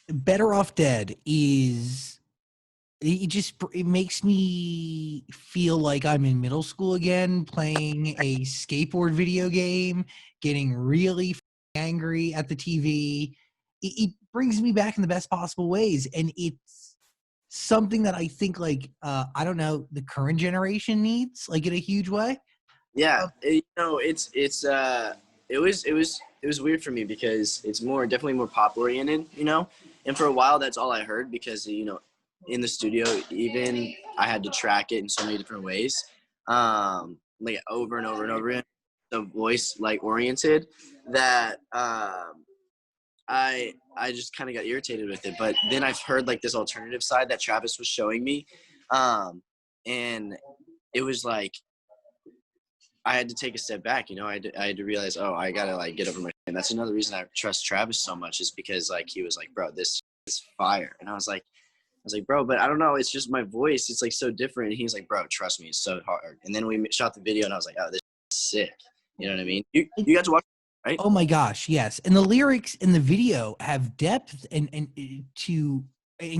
Better Off Dead is it makes me feel like I'm in middle school again, playing a skateboard video game, getting really angry at the TV. It brings me back in the best possible ways, and it's something that I think like I don't know, the current generation needs like in a huge way. Yeah, it was weird for me because it's definitely more pop oriented, and for a while that's all I heard because in the studio even I had to track it in so many different ways, like over and over and over again, the voice like oriented that I just kind of got irritated with it. But then I've heard like this alternative side that Travis was showing me, and it was like I had to take a step back. I had to realize, oh, I gotta like get over my. And that's another reason I trust Travis so much is because like he was like, bro, this is fire, and I was like, bro, but I don't know, it's just my voice. It's like so different. And he's like, bro, trust me, it's so hard. And then we shot the video, and I was like, oh, this is sick. You know what I mean? You got to watch, it, right? Oh my gosh, yes. And the lyrics in the video have depth and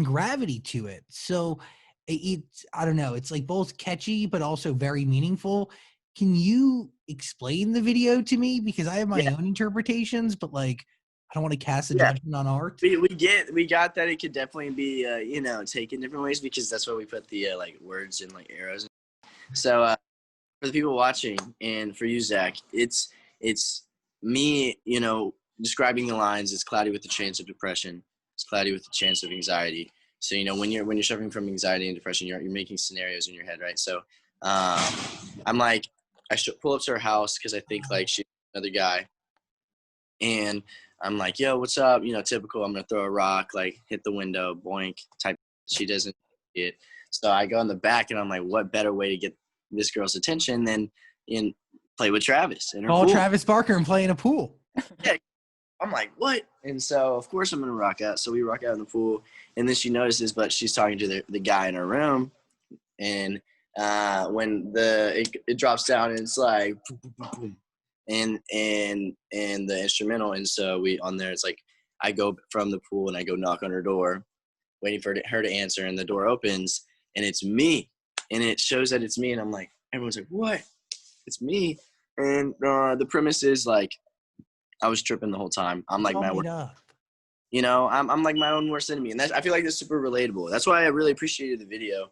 gravity to it. So it's I don't know, it's like both catchy but also very meaningful. Can you explain the video to me? Because I have my Yeah, own interpretations, but like I don't want to cast a yeah. judgment on art. We got that it could definitely be taken different ways because that's why we put the like words and like arrows. So for the people watching and for you, Zach, it's me, describing the lines. It's cloudy with the chance of depression. It's cloudy with the chance of anxiety. So when you're suffering from anxiety and depression, you're making scenarios in your head, right? So I'm like, I should pull up to her house because I think like she's another guy, and I'm like, yo, what's up? Typical. I'm gonna throw a rock, like hit the window, boink type. She doesn't see it. So I go in the back, and I'm like, what better way to get this girl's attention than in play with Travis in her Call pool? Travis Barker and play in a pool. Yeah. I'm like, what? And so of course I'm gonna rock out. So we rock out in the pool, and then she notices, but she's talking to the guy in her room, and when it drops down, and it's like boom, boom, boom, boom, and the instrumental, and so we on there, it's like I go from the pool and I go knock on her door, waiting for her to answer, and the door opens, and it's me, and it shows that it's me, and I'm like, everyone's like, what? It's me, and the premise is like I was tripping the whole time. I'm like my Made up. I'm like my own worst enemy, and I feel like that's super relatable. That's why I really appreciated the video.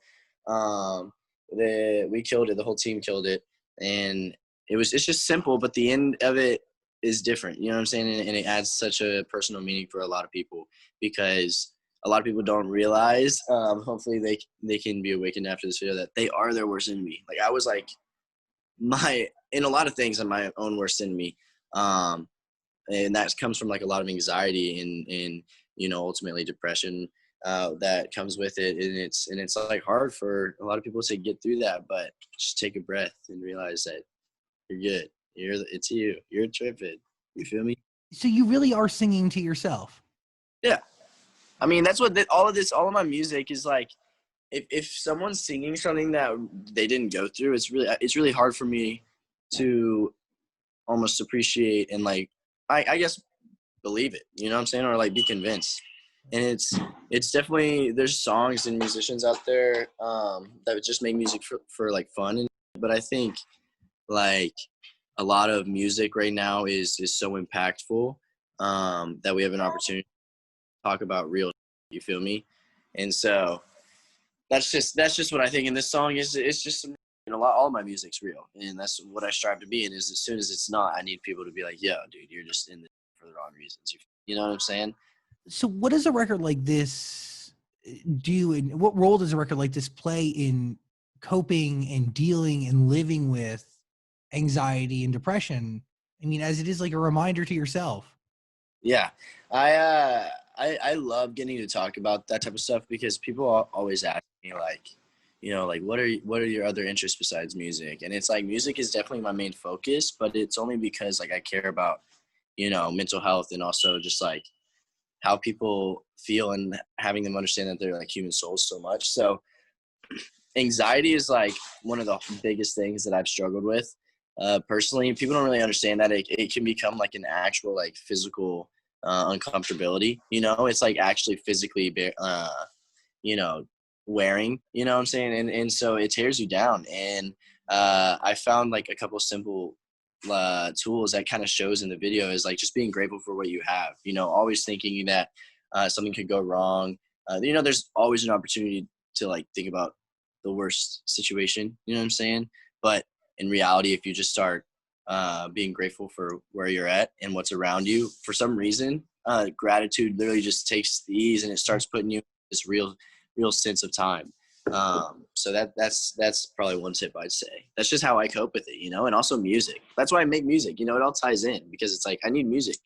We killed it. The whole team killed it, and it's just simple, but the end of it is different. You know what I'm saying? And it adds such a personal meaning for a lot of people because a lot of people don't realize. Hopefully, they can be awakened after this video that they are their worst enemy. Like I was like in a lot of things, I'm my own worst enemy. And that comes from like a lot of anxiety and ultimately depression that comes with it, and it's like hard for a lot of people to get through that, but just take a breath and realize that you're good. It's you're tripping. You feel me? So you really are singing to yourself. Yeah, I mean that's what all of my music is like. If someone's singing something that they didn't go through, it's really hard for me to almost appreciate and like I guess believe it, you know what I'm saying, or like be convinced. And it's definitely, there's songs and musicians out there that would just make music for like fun, but I think like a lot of music right now is so impactful that we have an opportunity to talk about real, you feel me? And so that's just what I think. And this song it's just all my music's real, and that's what I strive to be. And is as soon as it's not, I need people to be like, yo, dude, you're just in this for the wrong reasons. You know what I'm saying? So what does a record like this do, and what role does a record like this play in coping and dealing and living with anxiety and depression? I mean, as it is like a reminder to yourself. Yeah, I love getting to talk about that type of stuff because people always ask me like, like what are your other interests besides music? And it's like music is definitely my main focus, but it's only because like I care about mental health and also just like how people feel and having them understand that they're like human souls so much. So anxiety is like one of the biggest things that I've struggled with personally. People don't really understand that it can become like an actual like physical uncomfortability. You know, it's like actually physically, you know, wearing. You know what I'm saying? And so it tears you down. And I found like a couple simple tools that kind of shows in the video is like just being grateful for what you have. You know, always thinking that something could go wrong. You know, there's always an opportunity to like think about the worst situation. You know what I'm saying? But in reality, if you just start being grateful for where you're at and what's around you, for some reason, gratitude literally just takes the ease and it starts putting you in this real sense of time. So that's probably one tip I'd say. That's just how I cope with it, you know, and also music. That's why I make music, you know, it all ties in because it's like, I need music.